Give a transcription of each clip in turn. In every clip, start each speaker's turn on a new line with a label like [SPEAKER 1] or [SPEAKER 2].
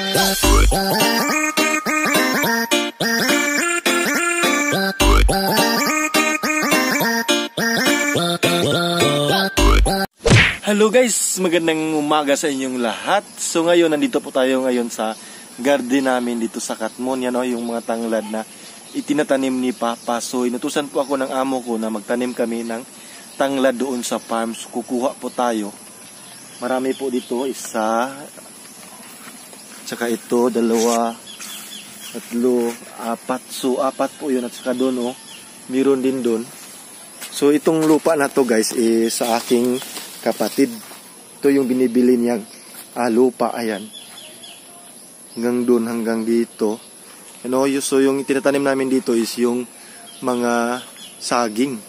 [SPEAKER 1] Hello guys, magandang umaga sa inyong lahat. So ngayon, nandito po tayo ngayon sa garden namin dito sa Katmon. Yan o, yung mga tanglad na itinatanim ni Papa. So inutusan po ako ng amo ko na magtanim kami ng tanglad doon sa farm. So kukuha po tayo. Marami po dito, isa, tsaka ito, dalawa, tatlo, apat. So apat po yun, at saka doon o, meron din doon. So itong lupa na to guys is sa aking kapatid. Ito yung binibili niyang lupa, ayan. Hanggang doon, hanggang dito. So yung itinatanim namin dito is yung mga saging.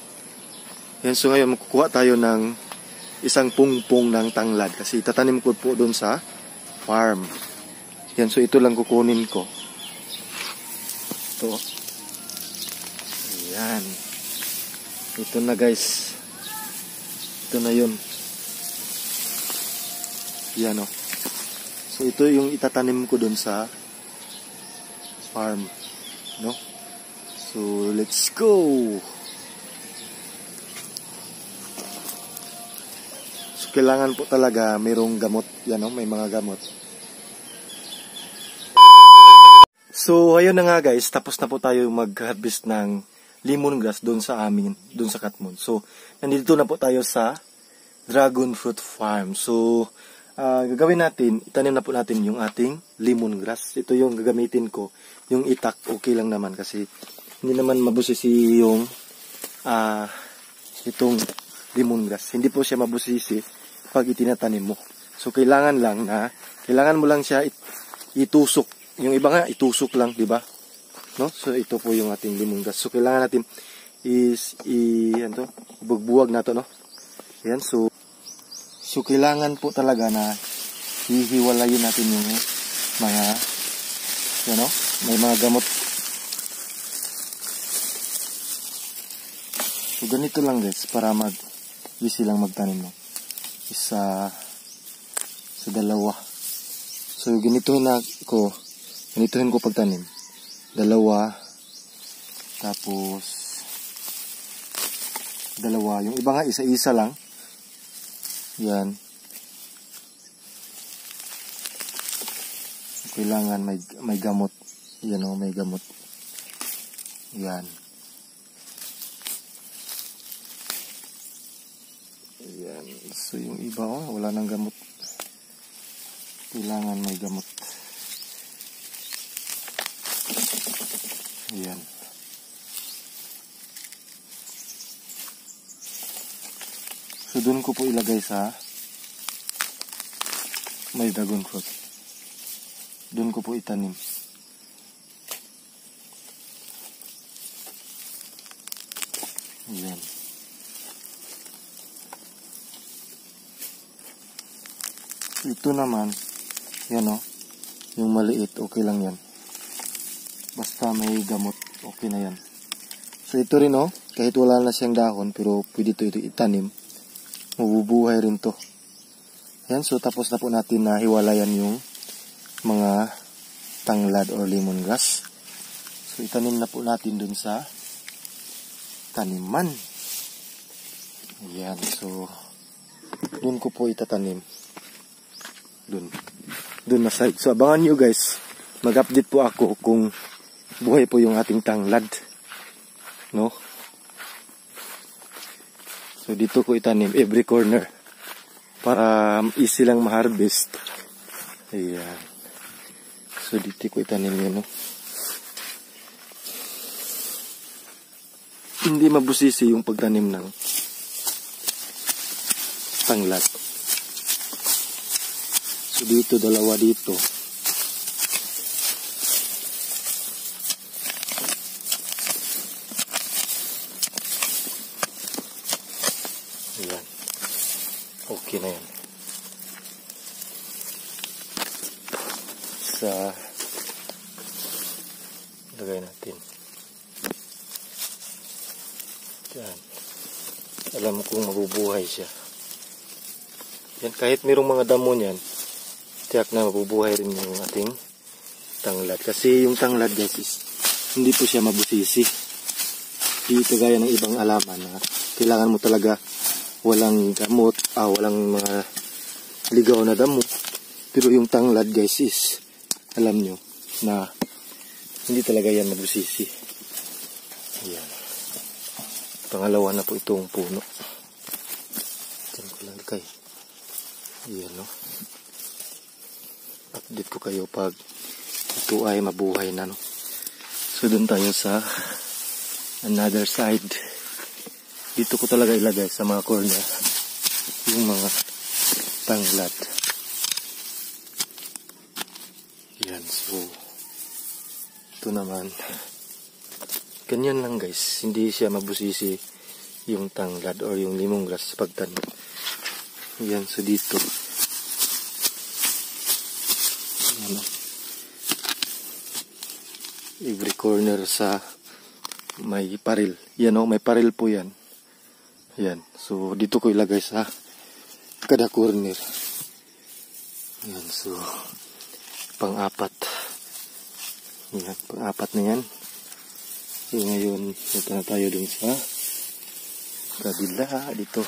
[SPEAKER 1] Yan, so ngayon makukuha tayo ng isang pungpong ng tanglad kasi itatanim ko po doon sa farm. Yan, so ito lang kukunin ko. Ito. Ayan. Ito na guys. Ito na yun. Yan o. So ito yung itatanim ko dun sa farm, no? So let's go. So kailangan po talaga mayroong gamot. Yan o, may mga gamot. So ayun na nga guys, tapos na po tayo mag-harvest ng lemongrass dun sa amin, dun sa Katmon. So nandito na po tayo sa dragon fruit farm. So gagawin natin, itanim na po natin yung ating lemongrass. Ito yung gagamitin ko, yung itak, okay lang naman kasi hindi naman mabusisi yung itong lemongrass. Hindi po siya mabusisi pag itinatanim mo. So kailangan mo lang siya itusok. Yung iba nga itusok lang, di ba? No? So ito po yung ating lemongrass. So kailangan natin bugbuwag na to, no? Yan, So, kailangan po talaga na hihiwalayin natin yung mga, may mga gamot. So, ganito lang guys, para easy lang magtanim, no? Isa, sa dalawa. So, ganituhin ko pagtanim. Dalawa, tapos, dalawa. Yung iba nga, isa-isa lang. Yan. Kailangan may gamot. Yan o, may gamot. Yan. Yan. So yung iba wala nang gamot. Kailangan may gamot. Yan. So, doon ko po ilagay sa may dragon fruit. Doon ko po itanim. Ayan. Ito naman, yan o, yung maliit, okay lang yan. Basta may gamot, okay na yan. So, ito rin o, kahit wala na siyang dahon, pero pwede ito itanim. Mabubuhay rin to. Ayan, so tapos na po natin na hiwalayan yung mga tanglad or lemongrass. So itanim na po natin dun sa taniman. Ayan, so dun ko po itatanim. Dun na side. So abangan nyo guys, mag-update po ako kung buhay po yung ating tanglad. No? So dito ko itanim every corner para easy lang ma-harvest. Ayan. So dito ko itanim yun, no? Hindi mabusisi yung pagtanim ng tanglad. So dito, dalawa dito. Ayan. Okay na yan. Lagay natin. Yan. Alam kong mabubuhay siya. Yan, kahit mayroong mga damo niyan, tiyak na mabubuhay rin yung ating tanglad. Kasi yung tanglad guys is hindi po siya mabusisi. Hindi kagaya ng ibang halaman na kailangan mo talaga walang gamot, walang mga ligaw na damo. Pero yung tanglad guys is alam nyo na hindi talaga yan mabusisi. Ayan. Pangalawa na po itong puno. Diyan ko lang kay. Ayan, no. Update ko kayo pag ito ay mabuhay na, no. So dun tayo sa another side. Dito ko talaga ilagay sa mga corner yung mga tanglad. Yan, so ito naman ganyan lang guys, hindi siya mabusisi yung tanglad or yung lemongrass pagtanim. Yan, so dito ano, every corner sa may paril. Yan o, may paril po yan. Yan, so dito ko ilagay sa kada corner. Yan, so pang-apat. Yan, pang-apat na yan. So ngayon, punta na tayo dun sa kabila dito.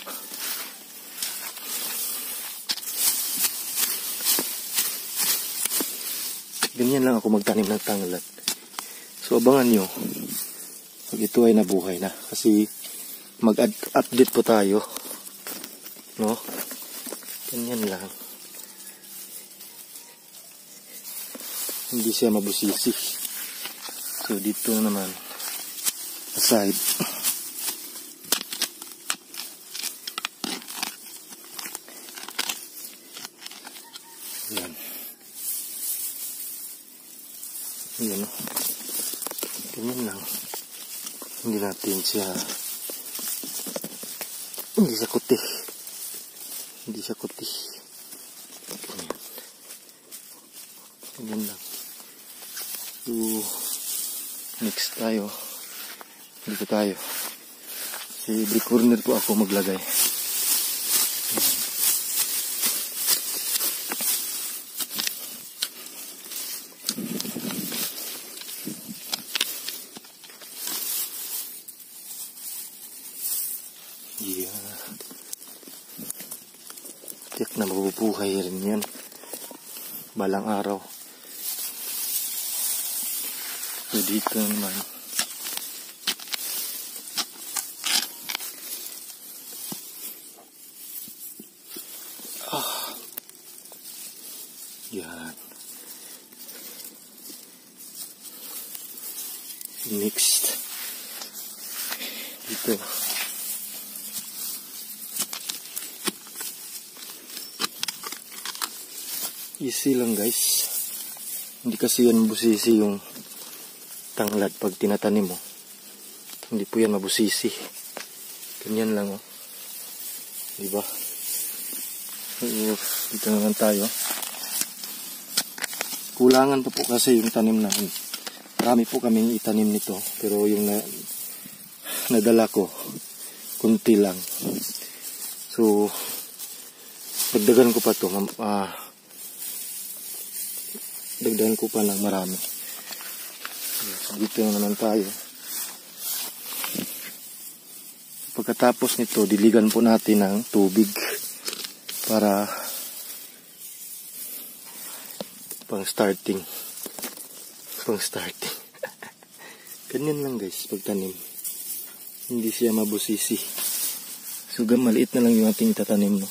[SPEAKER 1] Ganyan lang ako magtanim ng tanglad. So abangan nyo pag ito ay nabuhay na. Kasi mag-update po tayo. No? Ganyan lang. Hindi siya mabusisi. So dito naman aside. Yan. Yan, no? Ganyan lang. Hindi natin siya kuti. Hindi siya kuti. Ganyan. Ganyan lang. So next tayo. Dito tayo. Sa every corner po ako maglagay. Yeah. Tiyak na mabubuhay rin yan balang araw. So dito naman yan. Next dito easy lang guys. Hindi kasi yan mabusisi yung tanglad pag tinatanim mo. Hindi po yan mabusisi. Ganyan lang, oh. Diba? So, dito naman tayo. Kulangan pa po kasi yung tanim namin. Marami po kaming itanim nito. Pero yung nadala ko, kunti lang. So, dagdagan ko pa to. Dagdagan ko pa ng marami. So, dito naman tayo. Pagkatapos nito, diligan po natin ng tubig para pang starting. Ganyan lang guys, pagtanim. Hindi siya mabusisi. So, maliit na lang yung ating itatanim, no?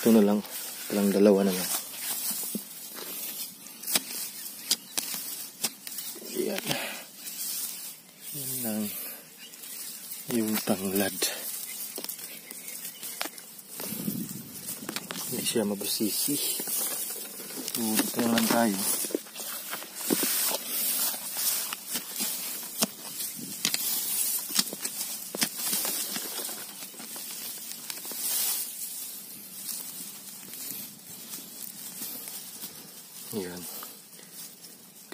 [SPEAKER 1] Ito na lang. Ito lang, dalawa na lang. Yan. Yan lang yung tanglad. Hindi siya mabusisi. So, dito naman tayo. Yan.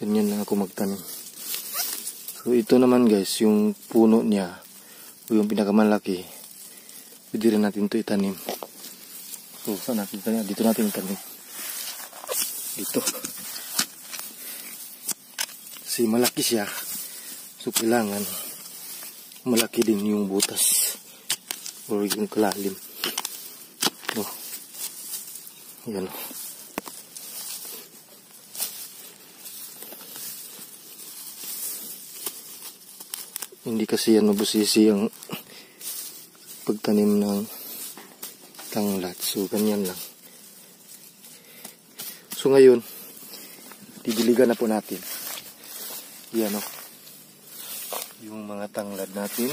[SPEAKER 1] Ganyan lang ako magtanim. So ito naman guys, yung puno niya, o yung pinakamalaki, pwede rin natin ito itanim. So saan natin itanim? Dito natin itanim. Dito. Kasi malaki siya. So kailangan malaki din yung butas or yung kalalim. Oh. Yan. Hindi kasi yan mabusisi ang pagtanim ng tanglad. So ganyan lang. So ngayon, didiligan na po natin. Yan o. Yung mga tanglad natin.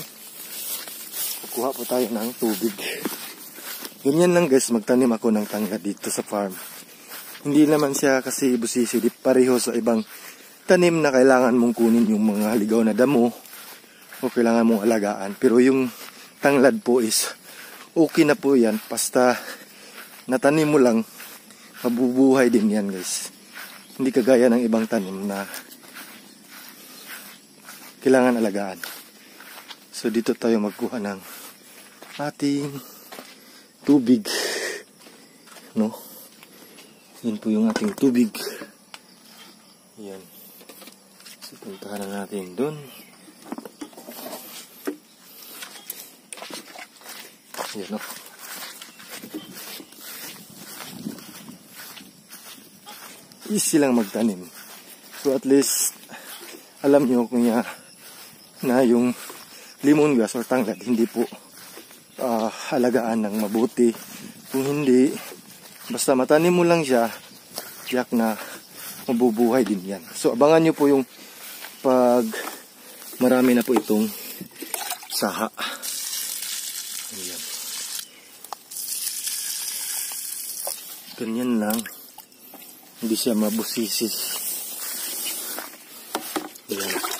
[SPEAKER 1] Kukuha po tayo ng tubig. Ganyan lang guys, magtanim ako ng tanglad dito sa farm. Hindi naman siya kasi busisi. Di pareho sa ibang tanim na kailangan mong kunin yung mga ligaw na damo o kailangan mong alagaan. Pero yung tanglad po is okay na po yan. Basta natanim mo lang, mabubuhay din yan guys. Hindi kagaya ng ibang tanim na kailangan alagaan. So dito tayo magkuha ng ating tubig. No? Yan po yung ating tubig. Yan. So puntahan na natin doon. Yan o. Easy lang magtanim. So at least alam nyo kung na yung lemongrass or tanglad hindi po alagaan ng mabuti. Kung hindi, basta matanim mo lang siya, tiyak na mabubuhay din yan. So abangan nyo po yung pag marami na po itong saha. Ayan. Ganyan lang. Hindi siya mabusisi. Ayan.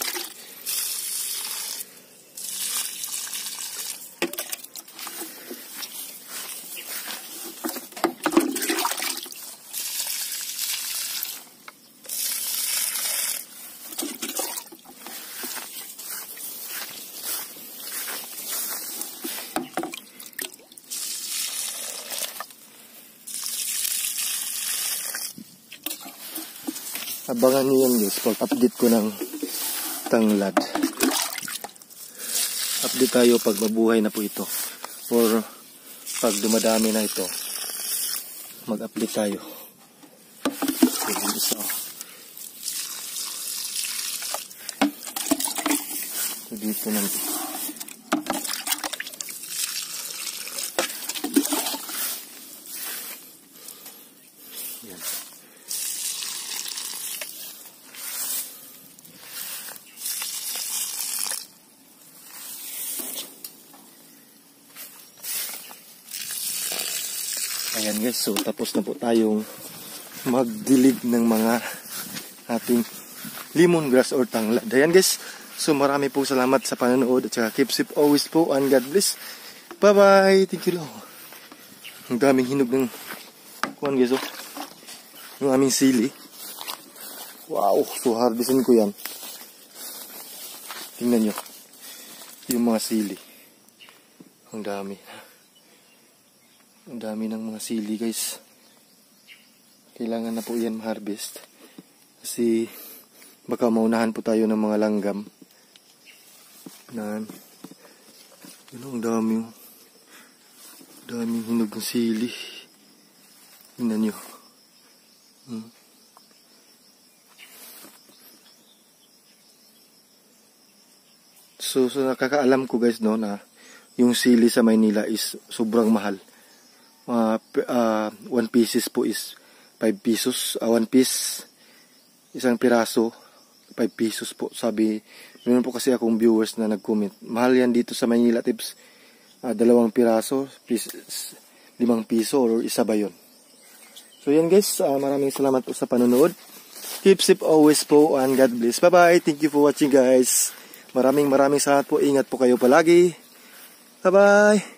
[SPEAKER 1] Abangan niyo yan guys, pag update ko ng tanglad. Update tayo pag mabuhay na po ito. Or pag dumadami na ito, mag-update tayo. Isa. So dito natin. Yan. Ayan guys, so tapos na po tayong magdilig ng mga ating lemongrass or tanglad. Ayan guys, so marami po salamat sa panonood at saka keep safe always po and God bless. Bye bye, thank you Lord. Ang daming hinog ng kuhan guys, oh. Yung aming sili. Wow, so harvestin ko yan. Tingnan nyo yung mga sili. Ang dami. Ang dami ng mga sili guys. Kailangan na po yan ma-harvest. Kasi baka maunahan po tayo ng mga langgam. Yan. Ang dami. Daming hinog ng sili. Tingnan nyo. So nakakaalam ko guys no na yung sili sa Maynila is sobrang mahal. 1 pieces po is 5 pesos. 1 piece, isang piraso, 5 pesos po. Sabi, meron po kasi akong viewers na nag-comment. Mahal yan dito sa Manila tips. 2 piraso, 5 piso, or isa ba yun? So yan guys, maraming salamat po sa panonood. Keep safe always po and God bless. Bye bye, thank you for watching guys. Maraming salamat po. Ingat po kayo palagi. Bye bye.